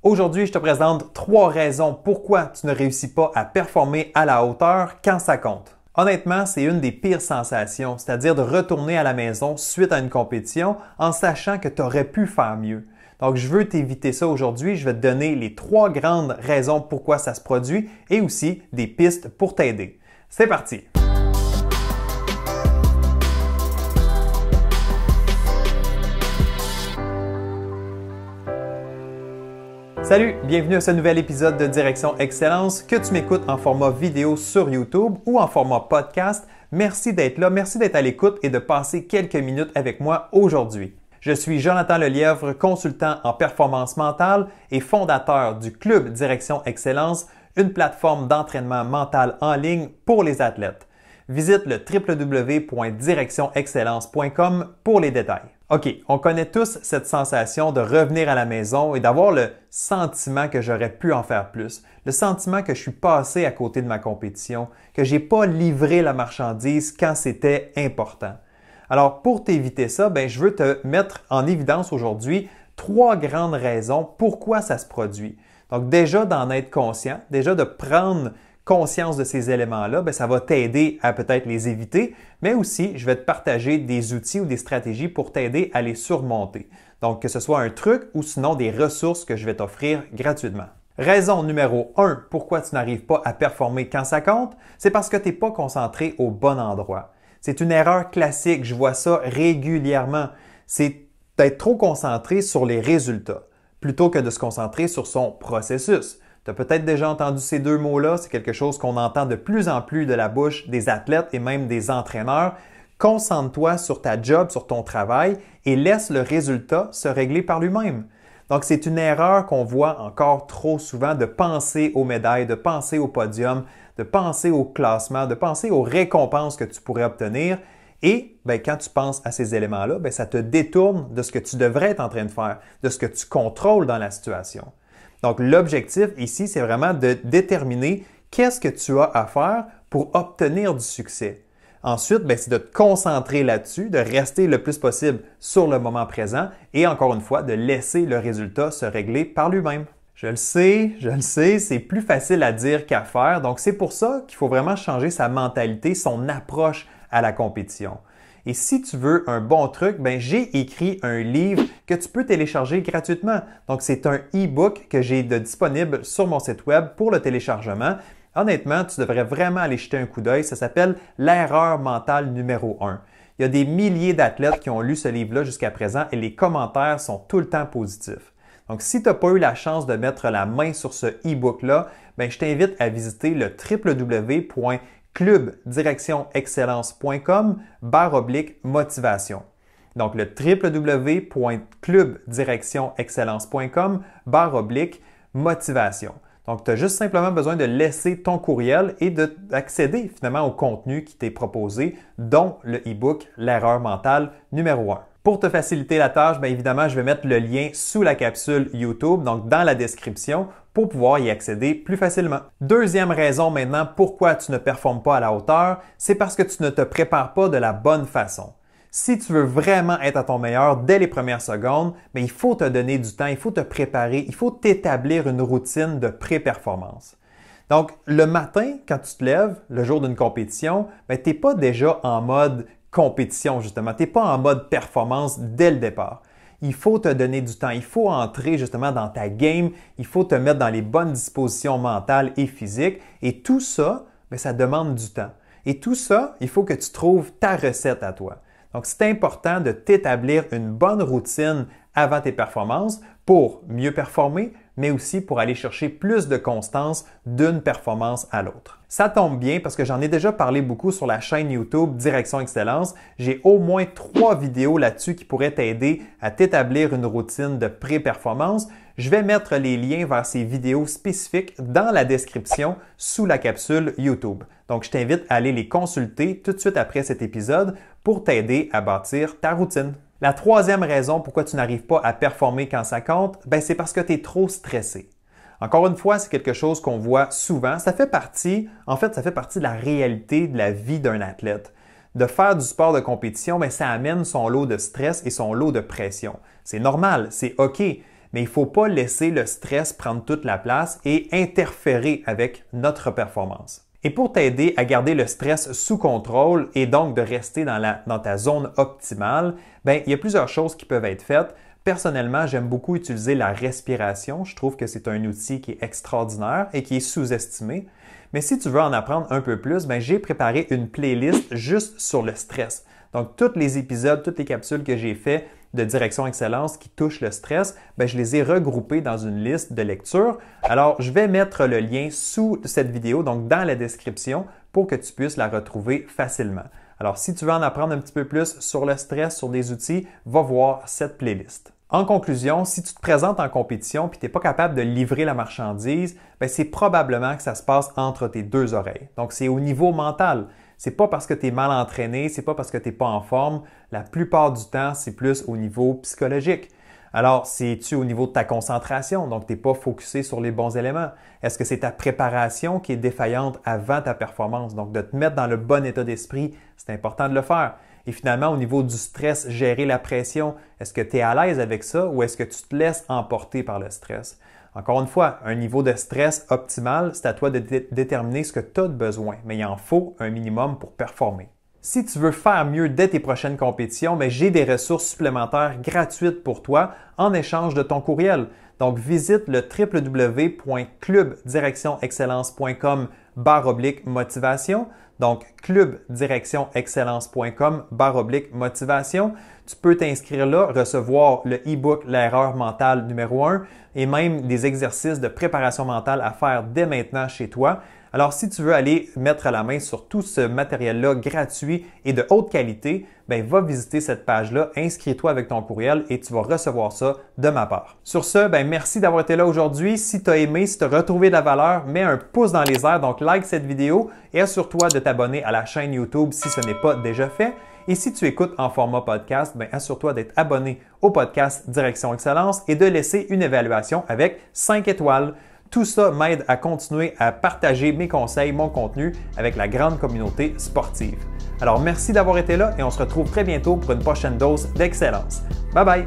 Aujourd'hui, je te présente 3 raisons pourquoi tu ne réussis pas à performer à la hauteur quand ça compte. Honnêtement, c'est une des pires sensations, c'est-à-dire de retourner à la maison suite à une compétition en sachant que tu aurais pu faire mieux. Donc, je veux t'éviter ça aujourd'hui. Je vais te donner les 3 grandes raisons pourquoi ça se produit et aussi des pistes pour t'aider. C'est parti! Salut, bienvenue à ce nouvel épisode de Direction Excellence, que tu m'écoutes en format vidéo sur YouTube ou en format podcast. Merci d'être là, merci d'être à l'écoute et de passer quelques minutes avec moi aujourd'hui. Je suis Jonathan Lelièvre, consultant en performance mentale et fondateur du Club Direction Excellence, une plateforme d'entraînement mental en ligne pour les athlètes. Visite le www.directionexcellence.com pour les détails. OK, on connaît tous cette sensation de revenir à la maison et d'avoir le sentiment que j'aurais pu en faire plus, le sentiment que je suis passé à côté de ma compétition, que j'ai pas livré la marchandise quand c'était important. Alors, pour t'éviter ça, je veux te mettre en évidence aujourd'hui 3 grandes raisons pourquoi ça se produit. Donc, déjà d'en être conscient, déjà de prendre conscience de ces éléments-là, ça va t'aider à peut-être les éviter, mais aussi, je vais te partager des outils ou des stratégies pour t'aider à les surmonter. Donc, que ce soit un truc ou sinon des ressources que je vais t'offrir gratuitement. Raison numéro 1, pourquoi tu n'arrives pas à performer quand ça compte, c'est parce que tu n'es pas concentré au bon endroit. C'est une erreur classique, je vois ça régulièrement. C'est d'être trop concentré sur les résultats, plutôt que de se concentrer sur son processus. Tu as peut-être déjà entendu ces 2 mots-là, c'est quelque chose qu'on entend de plus en plus de la bouche des athlètes et même des entraîneurs. Concentre-toi sur ta job, sur ton travail et laisse le résultat se régler par lui-même. Donc, c'est une erreur qu'on voit encore trop souvent de penser aux médailles, de penser au podium, de penser au classement, de penser aux récompenses que tu pourrais obtenir. Et quand tu penses à ces éléments-là, ça te détourne de ce que tu devrais être en train de faire, de ce que tu contrôles dans la situation. Donc, l'objectif ici, c'est vraiment de déterminer qu'est-ce que tu as à faire pour obtenir du succès. Ensuite, c'est de te concentrer là-dessus, de rester le plus possible sur le moment présent et encore une fois, de laisser le résultat se régler par lui-même. Je le sais, c'est plus facile à dire qu'à faire. Donc, c'est pour ça qu'il faut vraiment changer sa mentalité, son approche à la compétition. Et si tu veux un bon truc, j'ai écrit un livre que tu peux télécharger gratuitement. Donc, c'est un e-book que j'ai disponible sur mon site web pour le téléchargement. Honnêtement, tu devrais vraiment aller jeter un coup d'œil. Ça s'appelle « L'erreur mentale numéro 1 ». Il y a des milliers d'athlètes qui ont lu ce livre-là jusqu'à présent et les commentaires sont tout le temps positifs. Donc, si tu n'as pas eu la chance de mettre la main sur ce e-book-là, je t'invite à visiter le www.clubdirectionexcellence.com/motivation. Donc, le www.clubdirectionexcellence.com/motivation. Donc, tu as juste simplement besoin de laisser ton courriel et d'accéder finalement au contenu qui t'est proposé, dont le e-book « L'erreur mentale numéro 1 ». Pour te faciliter la tâche, évidemment, je vais mettre le lien sous la capsule YouTube, donc dans la description, pour pouvoir y accéder plus facilement. Deuxième raison maintenant pourquoi tu ne performes pas à la hauteur, c'est parce que tu ne te prépares pas de la bonne façon. Si tu veux vraiment être à ton meilleur dès les premières secondes, il faut te donner du temps, il faut te préparer, il faut t'établir une routine de pré-performance. Donc, le matin, quand tu te lèves, le jour d'une compétition, tu n'es pas déjà en mode compétition, justement. Tu n'es pas en mode performance dès le départ. Il faut te donner du temps. Il faut entrer justement dans ta game. Il faut te mettre dans les bonnes dispositions mentales et physiques. Et tout ça, ça demande du temps. Et tout ça, il faut que tu trouves ta recette à toi. Donc, c'est important de t'établir une bonne routine avant tes performances pour mieux performer, mais aussi pour aller chercher plus de constance d'une performance à l'autre. Ça tombe bien parce que j'en ai déjà parlé beaucoup sur la chaîne YouTube Direction Excellence. J'ai au moins 3 vidéos là-dessus qui pourraient t'aider à t'établir une routine de pré-performance. Je vais mettre les liens vers ces vidéos spécifiques dans la description sous la capsule YouTube. Donc, je t'invite à aller les consulter tout de suite après cet épisode pour t'aider à bâtir ta routine. La 3e raison pourquoi tu n'arrives pas à performer quand ça compte, c'est parce que tu es trop stressé. Encore une fois, c'est quelque chose qu'on voit souvent. Ça fait partie de la réalité de la vie d'un athlète. De faire du sport de compétition, ça amène son lot de stress et son lot de pression. C'est normal, c'est OK. mais il ne faut pas laisser le stress prendre toute la place et interférer avec notre performance. Et pour t'aider à garder le stress sous contrôle et donc de rester dans ta zone optimale, il y a plusieurs choses qui peuvent être faites. Personnellement, j'aime beaucoup utiliser la respiration. Je trouve que c'est un outil qui est extraordinaire et qui est sous-estimé. Mais si tu veux en apprendre un peu plus, j'ai préparé une playlist juste sur le stress. Donc, tous les épisodes, toutes les capsules que j'ai fait de Direction Excellence qui touchent le stress, je les ai regroupés dans une liste de lecture. Alors, je vais mettre le lien sous cette vidéo, donc dans la description, pour que tu puisses la retrouver facilement. Alors, si tu veux en apprendre un petit peu plus sur le stress, sur des outils, va voir cette playlist. En conclusion, si tu te présentes en compétition et tu n'es pas capable de livrer la marchandise, c'est probablement que ça se passe entre tes deux oreilles. Donc, c'est au niveau mental. C'est pas parce que tu es mal entraîné, c'est pas parce que tu n'es pas en forme. La plupart du temps, c'est plus au niveau psychologique. Alors, c'est-tu au niveau de ta concentration, donc tu n'es pas focusé sur les bons éléments? Est-ce que c'est ta préparation qui est défaillante avant ta performance? Donc, de te mettre dans le bon état d'esprit, c'est important de le faire. Et finalement, au niveau du stress, gérer la pression, est-ce que tu es à l'aise avec ça ou est-ce que tu te laisses emporter par le stress? Encore une fois, un niveau de stress optimal, c'est à toi de déterminer ce que tu as de besoin, mais il en faut un minimum pour performer. Si tu veux faire mieux dès tes prochaines compétitions, j'ai des ressources supplémentaires gratuites pour toi en échange de ton courriel. Donc, visite le www.clubdirectionexcellence.com/motivation. Donc, clubdirectionexcellence.com/motivation. Tu peux t'inscrire là, recevoir le e-book L'erreur mentale numéro 1 et même des exercices de préparation mentale à faire dès maintenant chez toi. Alors, si tu veux aller mettre la main sur tout ce matériel-là gratuit et de haute qualité, va visiter cette page-là, inscris-toi avec ton courriel et tu vas recevoir ça de ma part. Sur ce, merci d'avoir été là aujourd'hui. Si tu as aimé, si tu as retrouvé de la valeur, mets un pouce dans les airs, donc like cette vidéo et assure-toi de t'abonner à la chaîne YouTube si ce n'est pas déjà fait. Et si tu écoutes en format podcast, assure-toi d'être abonné au podcast Direction Excellence et de laisser une évaluation avec 5 étoiles. Tout ça m'aide à continuer à partager mes conseils, mon contenu avec la grande communauté sportive. Alors merci d'avoir été là et on se retrouve très bientôt pour une prochaine dose d'excellence. Bye bye!